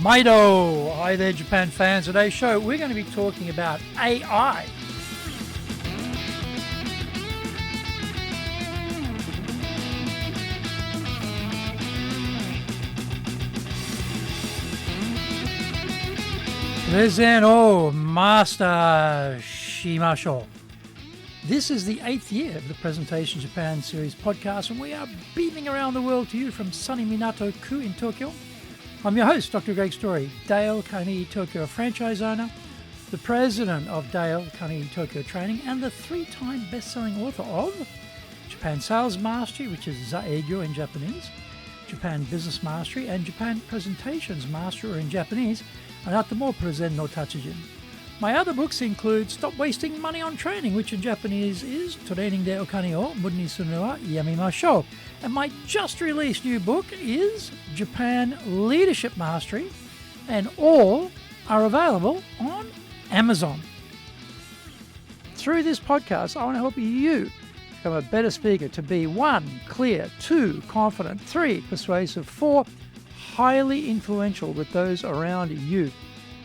Maido! Hi there, Japan fans. Today's show, we're going to be talking about AI. Present, Master Shimashou. This is the 8th year of the Presentation Japan series podcast, and we are beaming around the world to you from sunny Minato-ku in Tokyo. I'm your host, Dr. Greg Story, Dale Carnegie Tokyo franchise owner, the president of Dale Carnegie Tokyo Training, and the 3-time best-selling author of Japan Sales Mastery, which is Zaegyo in Japanese, Japan Business Mastery, and Japan Presentations Mastery, or in Japanese, Anata Present no Tachijin. My other books include Stop Wasting Money on Training, which in Japanese is Training de Okane o Muda ni Suru no wa Yamimashou. And my just released new book is Japan Leadership Mastery, and all are available on Amazon. Through this podcast, I want to help you become a better speaker to be 1, clear, 2, confident, 3, persuasive, 4, highly influential with those around you.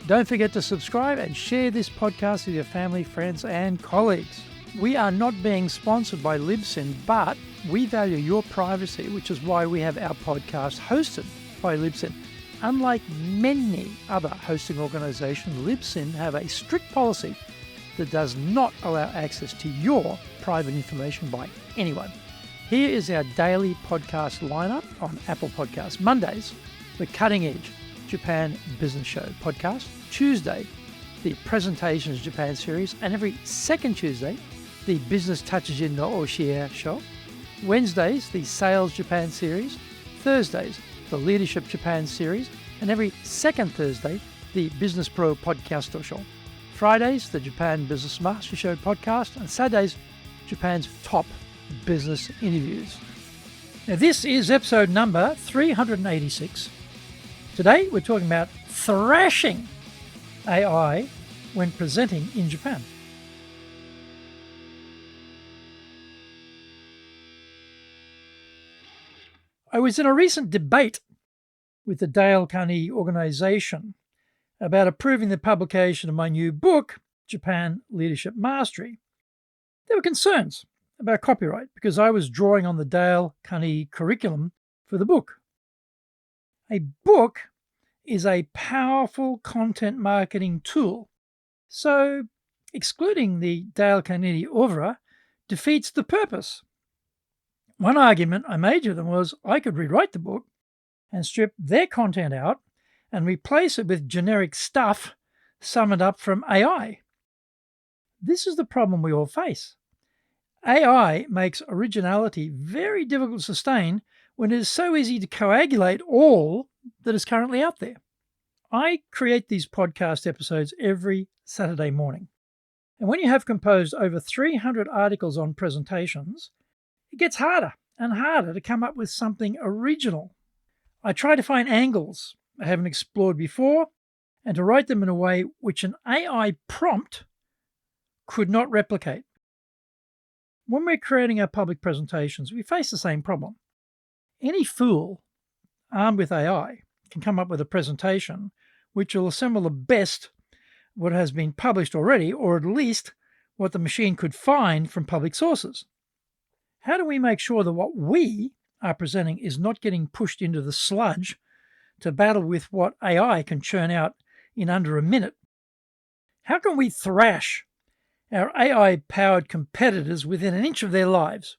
Don't forget to subscribe and share this podcast with your family, friends, and colleagues. We are not being sponsored by Libsyn, but we value your privacy, which is why we have our podcast hosted by Libsyn. Unlike many other hosting organizations, Libsyn have a strict policy that does not allow access to your private information by anyone. Here is our daily podcast lineup on Apple Podcasts. Mondays, the Cutting Edge Japan Business Show podcast. Tuesday, the Presentations Japan series, and every second Tuesday, the Business Tachijin no Oshie show. Wednesdays, the Sales Japan series. Thursdays, the Leadership Japan series, and every second Thursday, the Business Pro Podcast show. Fridays, the Japan Business Master Show podcast, and Saturdays, Japan's top business interviews. Now, this is episode number 386. Today, we're talking about thrashing AI when presenting in Japan. I was in a recent debate with the Dale Carnegie organization about approving the publication of my new book, Japan Leadership Mastery. There were concerns about copyright because I was drawing on the Dale Carnegie curriculum for the book. A book is a powerful content marketing tool, so excluding the Dale Carnegie oeuvre defeats the purpose. One argument I made to them was I could rewrite the book and strip their content out and replace it with generic stuff summoned up from AI. This is the problem we all face. AI makes originality very difficult to sustain when it is so easy to coagulate all that is currently out there. I create these podcast episodes every Saturday morning. And when you have composed over 300 articles on presentations, it gets harder and harder to come up with something original. I try to find angles I haven't explored before and to write them in a way which an AI prompt could not replicate. When we're creating our public presentations, we face the same problem. Any fool armed with AI can come up with a presentation which will assemble the best what has been published already, or at least what the machine could find from public sources. How do we make sure that what we are presenting is not getting pushed into the sludge to battle with what AI can churn out in under a minute? How can we thrash our AI-powered competitors within an inch of their lives?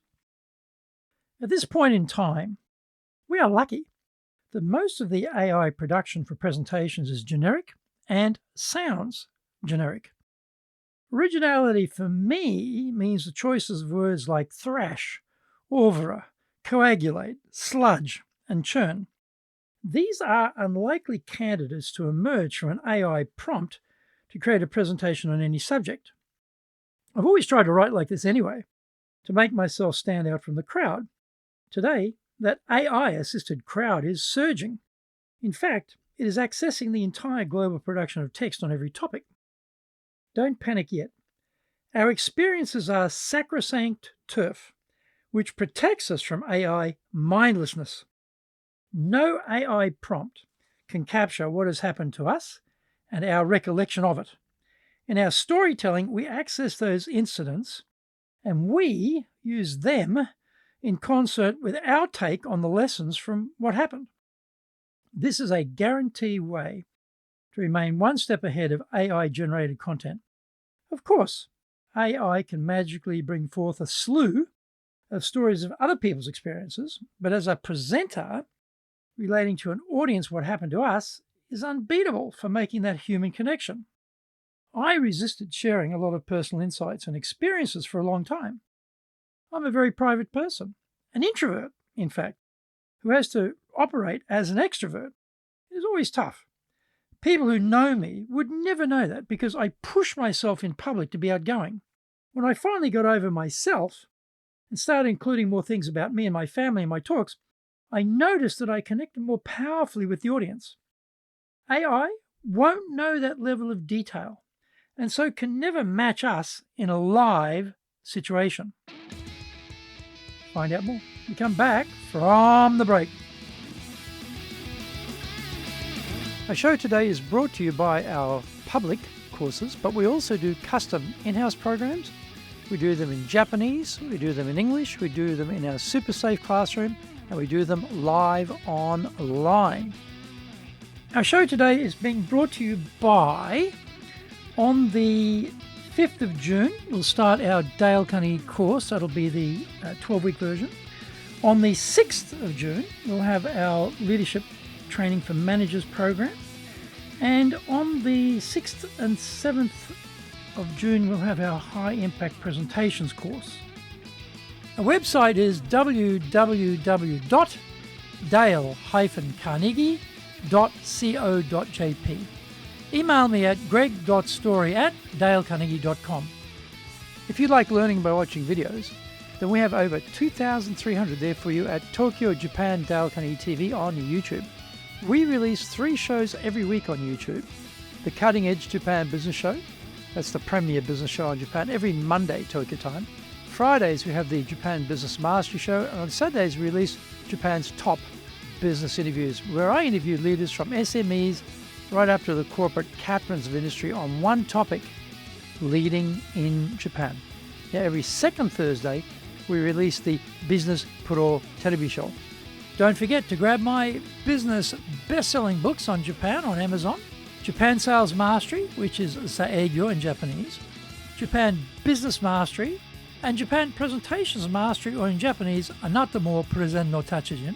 At this point in time, we are lucky that most of the AI production for presentations is generic and sounds generic. Originality for me means the choices of words like thrash, oeuvre, coagulate, sludge, and churn. These are unlikely candidates to emerge from an AI prompt to create a presentation on any subject. I've always tried to write like this anyway, to make myself stand out from the crowd. Today, that AI-assisted crowd is surging. In fact, it is accessing the entire global production of text on every topic. Don't panic yet. Our experiences are sacrosanct turf, which protects us from AI mindlessness. No AI prompt can capture what has happened to us and our recollection of it. In our storytelling, we access those incidents and we use them in concert with our take on the lessons from what happened. This is a guaranteed way to remain one step ahead of AI-generated content. Of course, AI can magically bring forth a slew of stories of other people's experiences, but as a presenter, relating to an audience what happened to us is unbeatable for making that human connection. I resisted sharing a lot of personal insights and experiences for a long time. I'm a very private person, an introvert, in fact, who has to operate as an extrovert. It is always tough. People who know me would never know that because I push myself in public to be outgoing. When I finally got over myself and started including more things about me and my family in my talks, I noticed that I connected more powerfully with the audience. AI won't know that level of detail and so can never match us in a live situation. Find out more. We come back from the break. Our show today is brought to you by our public courses, but we also do custom in-house programs. We do them in Japanese, we do them in English, we do them in our super safe classroom, and we do them live online. Our show today is being brought to you by, on the 5th of June, we'll start our Dale Carnegie course. That'll be the 12-week version. On the 6th of June, we'll have our Leadership Training for Managers program. And on the 6th and 7th of June, we'll have our High Impact Presentations course. Our website is www.dale-carnegie.co.jp. Email me at greg.story@dalecarnegie.com. If you like learning by watching videos, then we have over 2,300 there for you at Tokyo, Japan, Dale Carnegie TV on YouTube. We release 3 shows every week on YouTube. The Cutting Edge Japan Business Show, that's the premier business show on Japan, every Monday Tokyo time. Fridays we have the Japan Business Mastery Show, and on Saturdays we release Japan's top business interviews, where I interview leaders from SMEs right up to the corporate captains of industry on one topic, leading in Japan. Now, every second Thursday, we release the Business Pro Television Show. Don't forget to grab my business best-selling books on Japan on Amazon, Japan Sales Mastery, which is Saegyo in Japanese, Japan Business Mastery, and Japan Presentations Mastery, or in Japanese, Anata mo Presen no Tachijin.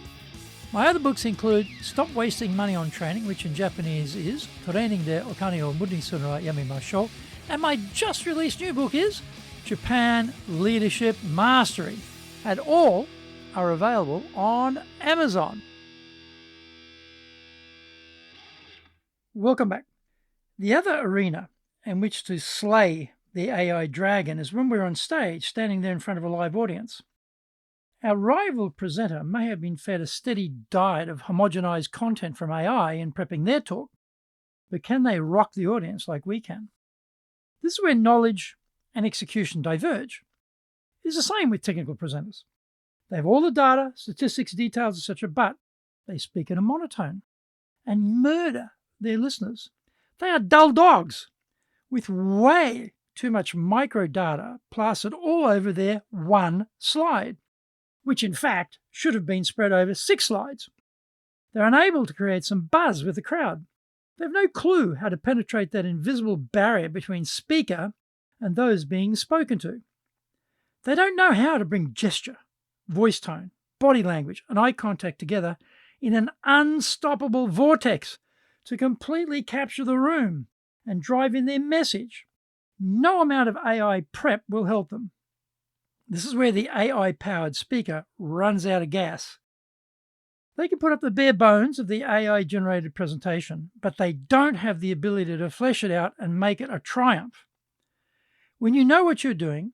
My other books include Stop Wasting Money on Training, which in Japanese is Training de Okane o Muri ni suru wa yamemashou. And my just released new book is Japan Leadership Mastery. And all are available on Amazon. Welcome back. The other arena in which to slay the AI dragon is when we're on stage, standing there in front of a live audience. Our rival presenter may have been fed a steady diet of homogenized content from AI in prepping their talk, but can they rock the audience like we can? This is where knowledge and execution diverge. It's the same with technical presenters. They have all the data, statistics, details, etc., but they speak in a monotone and murder their listeners. They are dull dogs with way too much micro data plastered all over their one slide, which in fact should have been spread over 6 slides. They're unable to create some buzz with the crowd. They have no clue how to penetrate that invisible barrier between speaker and those being spoken to. They don't know how to bring gesture, voice tone, body language, and eye contact together in an unstoppable vortex to completely capture the room and drive in their message. No amount of AI prep will help them. This is where the AI-powered speaker runs out of gas. They can put up the bare bones of the AI-generated presentation, but they don't have the ability to flesh it out and make it a triumph. When you know what you're doing,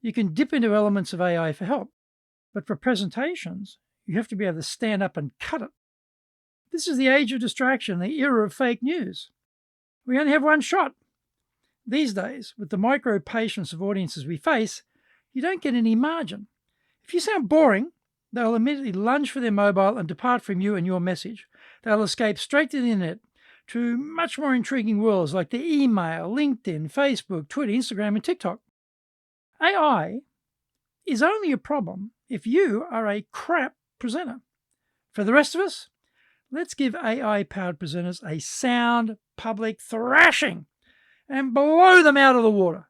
you can dip into elements of AI for help, but for presentations, you have to be able to stand up and cut it. This is the age of distraction, the era of fake news. We only have one shot. These days, with the micro-patience of audiences we face, you don't get any margin. If you sound boring, they'll immediately lunge for their mobile and depart from you and your message. They'll escape straight to the internet, to much more intriguing worlds like the email, LinkedIn, Facebook, Twitter, Instagram, and TikTok. AI is only a problem if you are a crap presenter. For the rest of us, let's give AI-powered presenters a sound public thrashing and blow them out of the water.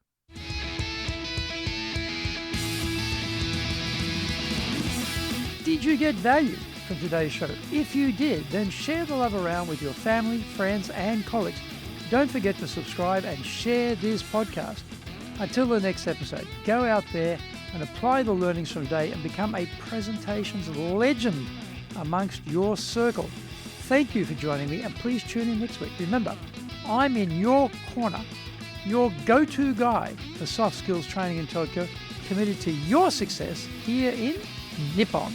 Did you get value from today's show? If you did, then share the love around with your family, friends, and colleagues. Don't forget to subscribe and share this podcast. Until the next episode, go out there and apply the learnings from today and become a presentations legend amongst your circle. Thank you for joining me, and please tune in next week. Remember, I'm in your corner, your go-to guy for soft skills training in Tokyo, committed to your success here in Nippon.